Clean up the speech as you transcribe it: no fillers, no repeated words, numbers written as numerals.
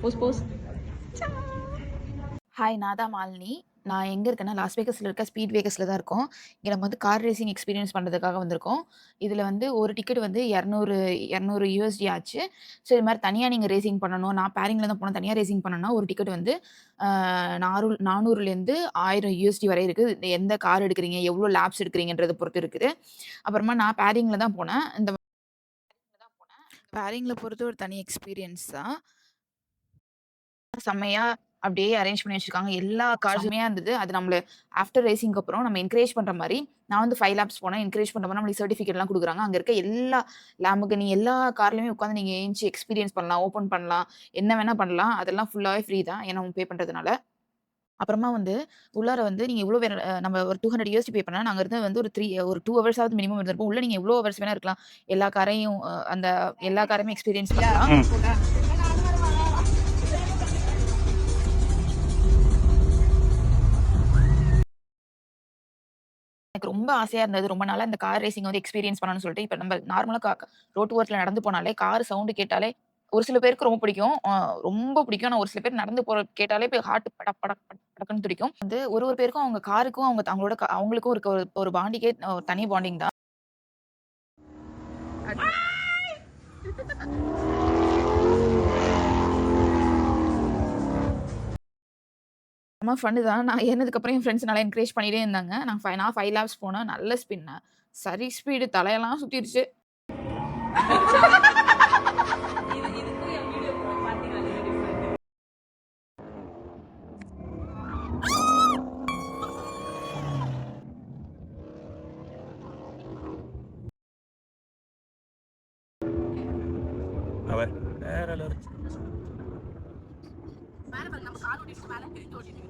Bose Bose. Hi, நான் தான் மாலினி. நான் எங்க இருக்கேன்னா, லாஸ் வேகஸ்ல இருக்க ஸ்பீட் வேகஸ்ல தான் இருக்கோம். இங்க நம்ம வந்து கார் ரேசிங் எக்ஸ்பீரியன்ஸ் பண்றதுக்காக வந்திருக்கோம். இதுல வந்து ஒரு டிக்கெட் வந்து $200 ஆச்சு. ஸோ இது மாரி தனியா நீங்க ரேசிங் பண்ணணும். நான் பேரிங்ல தான் போனேன். தனியா ரேசிங் பண்ணணும்னா ஒரு டிக்கெட் வந்து அ 400லேருந்து $1000 வரை இருக்கு. எந்த கார் எடுக்குறீங்க, எவ்வளோ லேப்ஸ் எடுக்குறீங்கன்றத பொறுத்து இருக்குது. அப்புறமா நான் பேரிங்ல தான் போனேன். இந்த பேரிங்ல பொறுத்து ஒரு தனி எக்ஸ்பீரியன்ஸ் தான். செம்மையா அப்படியே அரேஞ்ச் பண்ணி வச்சிருக்காங்க. எல்லா கார்ஸும் செம்மையா இருந்தது. அது நம்மள ஆஃப்டர் ரேசிங்க்கு அப்புறம் நம்ம என்கரேஜ் பண்ற மாரி, நான் வந்து 5 லேப்ஸ் போனேன். என்கரேஜ் பண்ற மாரி நம்மளுக்கு சர்டிஃபிகேட்லாம் குடுக்குறாங்க. அங்க இருக்க எல்லா லேம்பர்கினி எல்லா கார்லயுமே உட்கார்ந்து நீங்க ஏந்திச்சு எக்ஸ்பீரியன்ஸ் பண்ணலாம், ஓப்பன் பண்ணலாம், என்ன வேணா பண்ணலாம். அதெல்லாம் ஃபுல்லாவே ஃப்ரீ தான். ஏன்னா அவங்க பே பண்றதுனால. அப்புறமா வந்து உள்ளார வந்து நீங்க எவ்வளோ வேற நம்ம ஒரு $200 பே பண்ணா, நாங்க இருந்தது வந்து ஒரு 2 ஹவர்ஸாவது மினிமம் இருந்திருப்போம். உள்ள நீங்க எவ்வளோ ஹவர்ஸ் வேணா இருக்கலாம். எல்லா காரையும் அந்த எல்லா காரையுமே எக்ஸ்பீரியன்ஸ் பண்ணலாம். எனக்கு ரொம்ப ஆசையா இருந்தது. ரொம்ப நாளா இந்த கார் ரேசிங் வந்து எக்ஸ்பீரியன்ஸ் பண்ணணும்னு சொல்லிட்டு, இப்ப நம்ம நார்மலா ரோட்டு ஓரத்துல நடந்து போனாலே, கார் சவுண்ட் கேட்டாலே ஒரு சில பேருக்கு ரொம்ப பிடிக்கும். ரொம்ப பிடிக்கும். ஆனா ஒரு சில பேர் நடந்து போறது கேட்டாலே போய் ஹார்ட் படக் படக் படக் படக்குன்னு துடிக்கும். வந்து ஒரு ஒரு பேருக்கும் அவங்க காருக்கும், அவங்களோட அவங்களுக்கும் இருக்க ஒரு ஒரு பாண்டிங்கே தனி பாண்டிங் தான். செம்ம ஃபன்னு தான். நான் ஏறுனதுக்கப்புறம் என் ஃப்ரெண்ட்ஸ் நல்லா என்கரேஜ் பண்ணிட்டே இருந்தாங்க. நான் 5 லேப்ஸ் போனேன். நல்ல ஸ்பின். சரி ஸ்பீடு தலையெல்லாம் சுத்திருச்சு. இதுக்கும் என் வீடியோ பார்த்தீங்கன்னா டிஃப்ரெண்ட். அவர் வேற லெவல். மேல பாருங்க நம்ம கார் ஓட்டிட்டு மேல பிரிந்து ஓட்டிட்டு